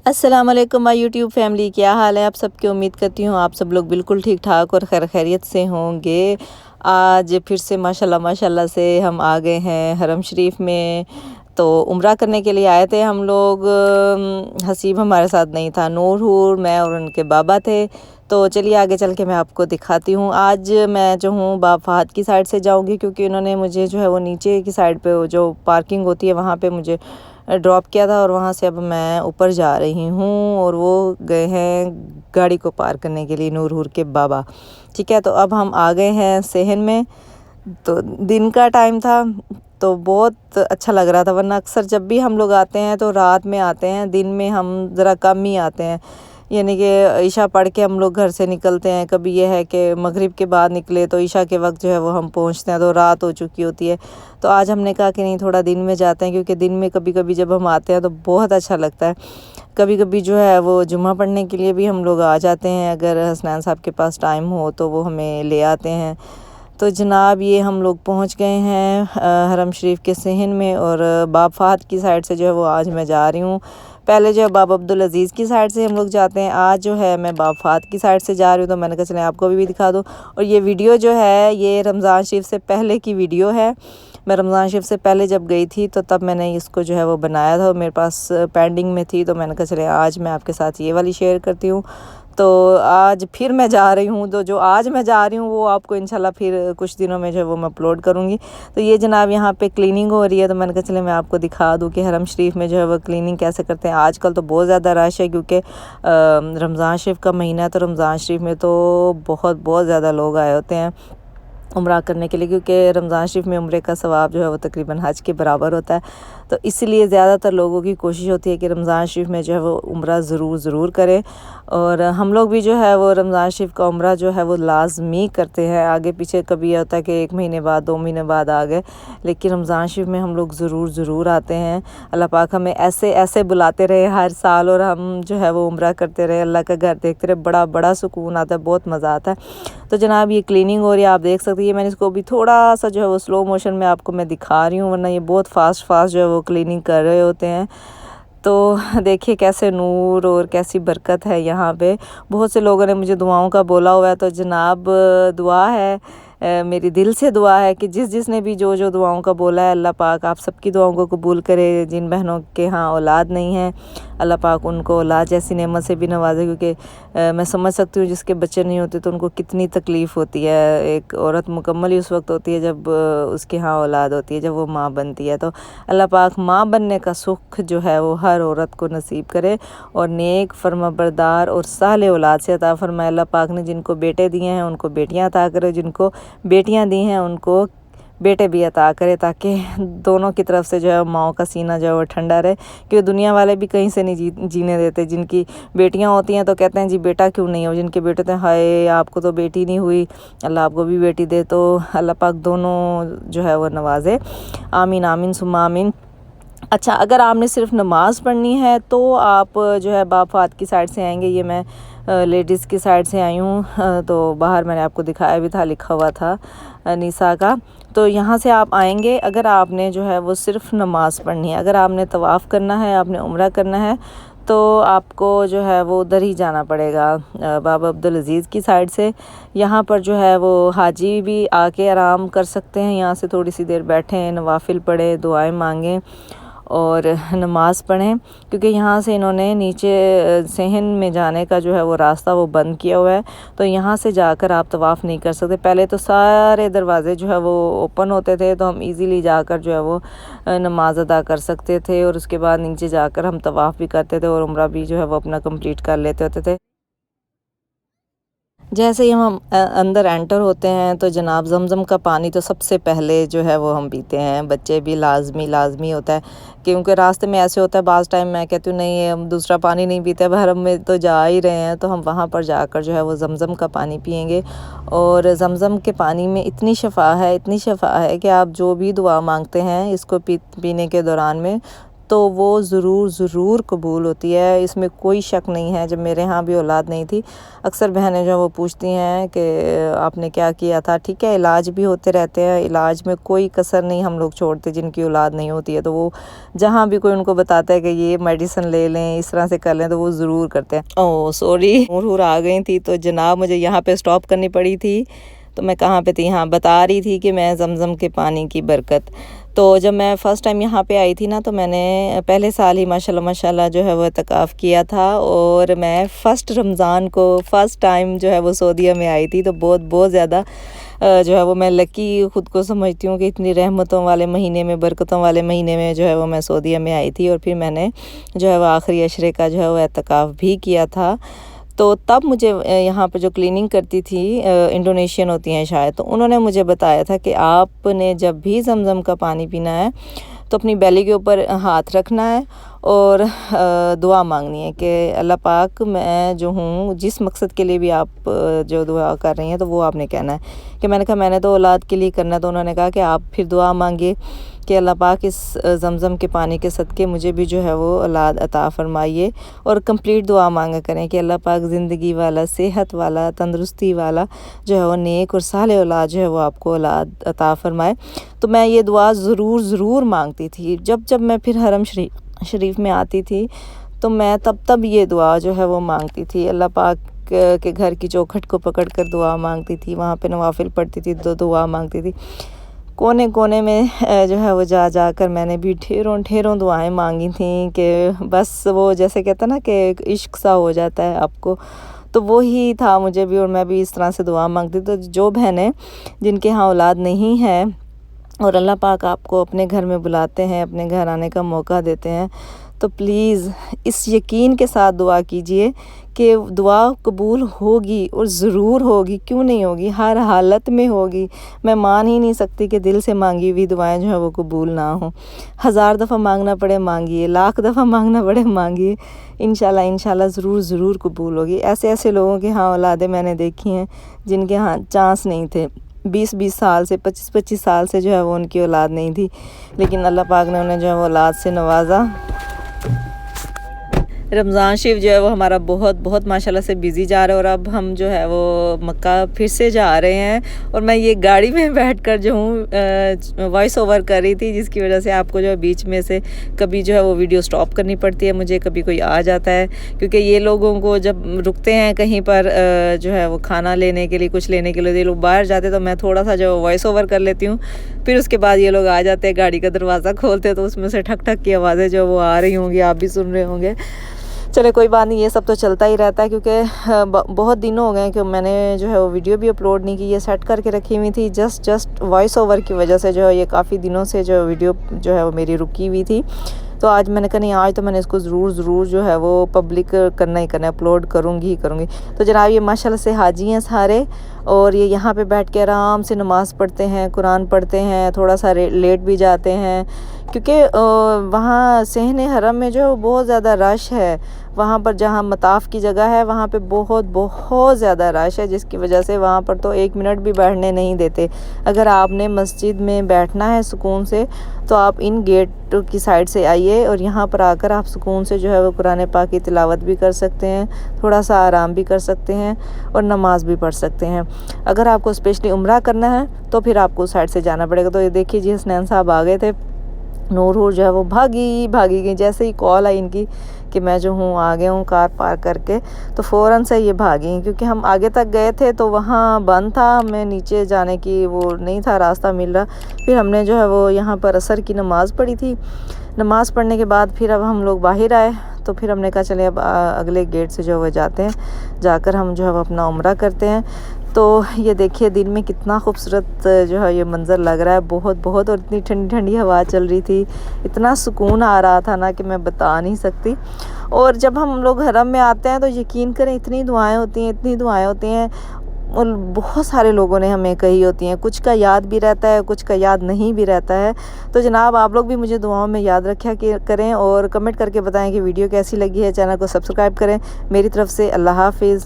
अस्सलाम वालेकुम my YouTube family, क्या हाल है आप सबकी। उम्मीद करती हूँ आप सब लोग बिल्कुल ठीक ठाक और खैर खैरियत से होंगे। आज फिर से माशाल्लाह माशाल्लाह से हम आ गए हैं हरम शरीफ में। तो उम्रा करने के लिए आए थे हम लोग। हसीब हमारे साथ नहीं था, नूर हूर मैं और उनके बाबा थे। तो चलिए आगे चल के मैं आपको दिखाती हूँ। आज मैं जो हूँ बाब फहद की साइड से जाऊँगी, क्योंकि उन्होंने मुझे जो है वो नीचे की साइड पे जो पार्किंग होती है वहाँ पे मुझे ड्रॉप किया था, और वहाँ से अब मैं ऊपर जा रही हूँ। और वो गए हैं गाड़ी को पार करने के लिए, नूर हूर के बाबा। ठीक है, तो अब हम आ गए हैं सेहन में। तो दिन का टाइम था तो बहुत अच्छा लग रहा था, वरना अक्सर जब भी हम लोग आते हैं तो रात में आते हैं, दिन में हम ज़रा कम ही आते हैं। यानी कि ईशा पढ़ के हम लोग घर से निकलते हैं। कभी यह है कि मगरिब के बाद निकले तो ईशा के वक्त जो है वो हम पहुंचते हैं तो रात हो चुकी होती है। तो आज हमने कहा कि नहीं, थोड़ा दिन में जाते हैं, क्योंकि दिन में कभी कभी जब हम आते हैं तो बहुत अच्छा लगता है। कभी कभी जो है वो जुम्मा पढ़ने के लिए भी हम लोग आ जाते हैं, अगर हसनैन साहब के पास टाइम हो तो वो हमें ले आते हैं। तो जनाब ये हम लोग पहुंच गए हैं हरम शरीफ के सेहन में, और बाब फहद की साइड से जो है वो आज मैं जा रही हूँ। पहले जो है बाब अब्दुल अज़ीज़ की साइड से हम लोग जाते हैं, आज जो है मैं बाब फहद की साइड से जा रही हूँ। तो मैंने कहा चलें आपको भी दिखा दूँ। और ये वीडियो जो है ये रमज़ान शरीफ से पहले की वीडियो है। मैं रमज़ान शरीफ से पहले जब गई थी तो तब मैंने इसको जो है वो बनाया था, मेरे पास पेंडिंग में थी। तो मैंने कहा चले आज मैं आपके साथ ये वाली शेयर करती हूँ। तो आज फिर मैं जा रही हूँ, तो जो आज मैं जा रही हूँ वो आपको इंशाल्लाह फिर कुछ दिनों में जो है वो मैं अपलोड करूँगी। तो ये जनाब यहाँ पे क्लीनिंग हो रही है, तो मैंने कहा चले मैं आपको दिखा दूँ कि हरम शरीफ में जो है वो क्लीनिंग कैसे करते हैं। आजकल तो बहुत ज़्यादा रश है, क्योंकि रमज़ान शरीफ का महीना है। तो रमज़ान शरीफ में तो बहुत ज़्यादा लोग आए होते हैं उम्रा करने के लिए, क्योंकि रमज़ान शरीफ में उम्रे का सवाब जो है वो तकरीबन हज के बराबर होता है। तो इसलिए ज़्यादातर लोगों की कोशिश होती है कि रमज़ान शरीफ में जो है वो उम्रा ज़रूर करें। और हम लोग भी जो है वो रमज़ान शरीफ का उम्रा जो है वो लाजमी करते हैं। आगे पीछे कभी होता है कि 1 महीने बाद 2 महीने बाद आ गए, लेकिन रमज़ान शरीफ में हम लोग ज़रूर आते हैं। अल्लाह पाक हमें ऐसे ऐसे बुलाते रहे हर साल, और हम जो है वो उम्रा करते रहे, अल्लाह का घर देखते रहे। बड़ा सुकून आता है, बहुत मज़ा आता है। तो जनाब ये क्लीनिंग हो रही है, आप देख सकते हैं। मैंने इसको भी थोड़ा सा जो है वो स्लो मोशन में आपको मैं दिखा रही हूँ, वरना ये बहुत फास्ट जो है वो क्लीनिंग कर रहे होते हैं। तो देखिए कैसे नूर और कैसी बरकत है यहाँ पे। बहुत से लोगों ने मुझे दुआओं का बोला हुआ है, तो जनाब दुआ है, मेरी दिल से दुआ है कि जिसने भी जो दुआओं का बोला है, अल्लाह पाक आप सबकी दुआओं को कबूल करे। जिन बहनों के यहाँ औलाद नहीं है, अल्लाह पाक उनको औलाद जैसी नेमत से भी नवाजे, क्योंकि मैं समझ सकती हूँ जिसके बच्चे नहीं होते तो उनको कितनी तकलीफ़ होती है। एक औरत मुकम्मल ही उस वक्त होती है जब उसके यहाँ औलाद होती है, जब वो माँ बनती है। तो अल्लाह पाक माँ बनने का सुख जो है वो हर औरत को नसीब करे, और नेक फरमाबरदार और साले औलाद से अता फरमाए। अल्लाह पाक ने जिनको बेटे दिए हैं उनको बेटियाँ अता करे, जिनको बेटियाँ दी हैं उनको बेटे भी अता करे, ताकि दोनों की तरफ से जो है माओ का सीना जो है वो ठंडा रहे। क्योंकि दुनिया वाले भी कहीं से नहीं जीने देते। जिनकी बेटियां होती हैं तो कहते हैं जी बेटा क्यों नहीं हो, जिनके बेटे तो हाय आपको तो बेटी नहीं हुई, अल्लाह आपको भी बेटी दे। तो अल्लाह पाक दोनों जो है वो नवाजे, आमीन आमीन सुम्मा आमीन। अच्छा, अगर आपने सिर्फ नमाज़ पढ़नी है तो आप जो है बाब फहद की साइड से आएंगे। ये मैं लेडीज़ की साइड से आई हूँ। तो बाहर मैंने आपको दिखाया भी था, लिखा हुआ था निसा का। तो यहाँ से आप आएंगे अगर आपने जो है वो सिर्फ नमाज़ पढ़नी है। अगर आपने तवाफ़ करना है, आपने उम्रा करना है, तो आपको जो है वो उधर ही जाना पड़ेगा बाबा अब्दुल अज़ीज़ की साइड से। यहाँ पर जो है वो हाजी भी आके आराम कर सकते हैं, यहाँ से थोड़ी सी देर बैठें, नवाफिल पढ़ें, दुआएं मांगें और नमाज़ पढ़ें। क्योंकि यहाँ से इन्होंने नीचे सेहन में जाने का जो है वो रास्ता वो बंद किया हुआ है, तो यहाँ से जाकर आप तवाफ़ नहीं कर सकते। पहले तो सारे दरवाज़े जो है वो ओपन होते थे, तो हम इजीली जाकर जो है वो नमाज अदा कर सकते थे, और उसके बाद नीचे जाकर हम तवाफ़ भी करते थे और उम्रा भी जो है वो अपना कंप्लीट कर लेते होते थे। जैसे ही हम अंदर एंटर होते हैं तो जनाब ज़मज़म का पानी तो सबसे पहले जो है वो हम पीते हैं। बच्चे भी लाजमी होता है, क्योंकि रास्ते में ऐसे होता है बाज़ टाइम मैं कहती हूँ नहीं हम दूसरा पानी नहीं पीते, अब हरम में तो जा ही रहे हैं तो हम वहाँ पर जाकर जो है वो ज़मज़म का पानी पियेंगे। और ज़मज़म के पानी में इतनी शफ़ा है कि आप जो भी दुआ मांगते हैं इसको पीने के दौरान में तो वो ज़रूर कबूल होती है, इसमें कोई शक नहीं है। जब मेरे यहाँ भी औलाद नहीं थी, अक्सर बहनें जो वो पूछती हैं कि आपने क्या किया था। ठीक है, इलाज भी होते रहते हैं, इलाज में कोई कसर नहीं हम लोग छोड़ते। जिनकी औलाद नहीं होती है तो वो जहाँ भी कोई उनको बताता है कि ये मेडिसिन ले लें, इस तरह से कर लें, तो वो ज़रूर करते हैं। ओह सॉरी, हुर आ गई थी तो जनाब मुझे यहाँ पे स्टॉप करनी पड़ी थी। तो मैं कहाँ पे थी, हाँ बता रही थी कि मैं ज़मज़म के पानी की बरकत। तो जब मैं फ़र्स्ट टाइम यहाँ पे आई थी ना, तो मैंने पहले साल ही माशाल्लाह जो है वो इत्तिकाफ़ किया था। और मैं फ़र्स्ट रमज़ान को फ़र्स्ट टाइम जो है वो सऊदीया में आई थी। तो बहुत ज़्यादा जो है वो मैं लकी ख़ुद को समझती हूँ कि इतनी रहमतों वाले महीने में, बरकतों वाले महीने में जो है वो मैं सऊदीया में आई थी। और फिर मैंने जो है वो आखिरी अशरे का जो है वो इत्तिकाफ़ भी किया था। तो तब मुझे यहाँ पे जो क्लीनिंग करती थी, इंडोनेशियन होती हैं शायद, तो उन्होंने मुझे बताया था कि आपने जब भी ज़मज़म का पानी पीना है तो अपनी बेली के ऊपर हाथ रखना है और दुआ मांगनी है कि अल्लाह पाक, मैं जो हूँ जिस मकसद के लिए भी आप जो दुआ कर रही हैं तो वो आपने कहना है। कि मैंने कहा मैंने तो औलाद के लिए करना है। तो उन्होंने कहा कि आप फिर दुआ मांगिए कि अल्लाह पाक इस ज़मज़म के पानी के सदक़े मुझे भी जो है वो औलाद अता फ़रमाइए। और कंप्लीट दुआ मांगा करें कि अल्लाह पाक ज़िंदगी वाला, सेहत वाला, तंदुरुस्ती वाला जो है वो नेक और साले औलाद जो है वो आपको औलाद अता फ़रमाए। तो मैं ये दुआ ज़रूर मांगती थी। जब मैं फिर हरम शरीफ में आती थी तो मैं तब ये दुआ जो है वो मांगती थी। अल्लाह पाक के घर की चौखट को पकड़ कर दुआ मांगती थी, वहाँ पे नवाफिल पढ़ती थी, दुआ मांगती थी। कोने में जो है वो जा कर मैंने भी ढेरों दुआएं मांगी थी कि बस वो जैसे कहते हैं ना कि इश्क सा हो जाता है आपको, तो वो ही था मुझे भी। और मैं भी इस तरह से दुआ मांगती। तो जो बहनें जिनके यहाँ औलाद नहीं है और अल्लाह पाक आपको अपने घर में बुलाते हैं, अपने घर आने का मौका देते हैं, तो प्लीज़ इस यकीन के साथ दुआ कीजिए कि दुआ कबूल होगी और ज़रूर होगी। क्यों नहीं होगी, हर हालत में होगी। मैं मान ही नहीं सकती कि दिल से मांगी हुई दुआएं जो है वो कबूल ना हो। 1000 दफ़ा मांगना पड़े मांगिए, लाख दफ़ा मांगना पड़े मांगिए, इंशाल्लाह ज़रूर कबूल होगी। ऐसे लोगों के यहाँ औलादें मैंने देखी हैं जिनके यहाँ चांस नहीं थे। 20 साल से, 25 साल से जो है वो उनकी औलाद नहीं थी, लेकिन अल्लाह पाक ने उन्हें जो है वो औलाद से नवाजा। रमज़ान शरीफ जो है वो हमारा बहुत माशाल्लाह से बिज़ी जा रहा है। और अब हम जो है वो मक्का फिर से जा रहे हैं। और मैं ये गाड़ी में बैठकर जो हूँ वॉइस ओवर कर रही थी, जिसकी वजह से आपको जो है बीच में से कभी जो है वो वीडियो स्टॉप करनी पड़ती है मुझे, कभी कोई आ जाता है। क्योंकि ये लोगों को जब रुकते हैं कहीं पर जो है वो खाना लेने के लिए, कुछ लेने के लिए, ये लोग बाहर जाते तो मैं थोड़ा सा जो वॉइस ओवर कर लेती हूँ। फिर उसके बाद ये लोग आ जाते हैं, गाड़ी का दरवाज़ा खोलते हैं, तो उसमें से ठक ठक की आवाज़ें जो वो आ रही होंगी, आप भी सुन रहे होंगे। चले कोई बात नहीं, ये सब तो चलता ही रहता है। क्योंकि बहुत दिन हो गए कि मैंने जो है वो वीडियो भी अपलोड नहीं की, ये सेट करके रखी हुई थी। जस्ट वॉइस ओवर की वजह से जो है ये काफ़ी दिनों से जो वीडियो जो है वो मेरी रुकी हुई थी। तो आज मैंने कहा नहीं, आज तो मैंने इसको ज़रूर जो है वो पब्लिक करना ही करना, अपलोड करूँगी। तो जनाब ये माशाल्लाह से हाजी हैं सारे, और ये यहाँ पे बैठ के आराम से नमाज़ पढ़ते हैं, कुरान पढ़ते हैं, थोड़ा सा लेट भी जाते हैं। क्योंकि वहाँ सहने हरम में जो बहुत ज़्यादा रश है, वहाँ पर जहाँ मताफ़ की जगह है वहाँ पे बहुत ज़्यादा रश है, जिसकी वजह से वहाँ पर तो 1 मिनट भी बैठने नहीं देते। अगर आपने मस्जिद में बैठना है सुकून से, तो आप इन गेट की साइड से आइए और यहाँ पर आकर आप सुकून से जो है वो कुरान पाक की तिलावत भी कर सकते हैं, थोड़ा सा आराम भी कर सकते हैं और नमाज भी पढ़ सकते हैं। अगर आपको स्पेशली उम्रा करना है तो फिर आपको उस साइड से जाना पड़ेगा। तो ये देखिए जी, हसनैन साहब आ गए थे। नूर जो है वो भागी गई, जैसे ही कॉल आई इनकी कि मैं जो हूँ आ गया हूँ कार पार्क करके, तो फ़ौरन से ये भागी। क्योंकि हम आगे तक गए थे तो वहाँ बंद था, हमें नीचे जाने की वो नहीं था रास्ता मिल रहा। फिर हमने जो है वो यहाँ पर असर की नमाज़ पढ़ी थी। नमाज़ पढ़ने के बाद फिर अब हम लोग बाहर आए, तो फिर हमने कहा चले अब अगले गेट से जो है जाते हैं, जाकर हम जो है वो अपना उम्रा करते हैं। तो ये देखिए दिन में कितना खूबसूरत जो है ये मंज़र लग रहा है, बहुत। और इतनी ठंडी हवा चल रही थी, इतना सुकून आ रहा था ना कि मैं बता नहीं सकती। और जब हम लोग हरम में आते हैं तो यकीन करें इतनी दुआएं होती हैं और बहुत सारे लोगों ने हमें कही होती हैं। कुछ का याद भी रहता है, कुछ का याद नहीं भी रहता है। तो जनाब आप लोग भी मुझे दुआओं में याद रखा करें और कमेंट करके बताएं कि वीडियो कैसी लगी है। चैनल को सब्सक्राइब करें। मेरी तरफ से अल्लाह हाफिज़।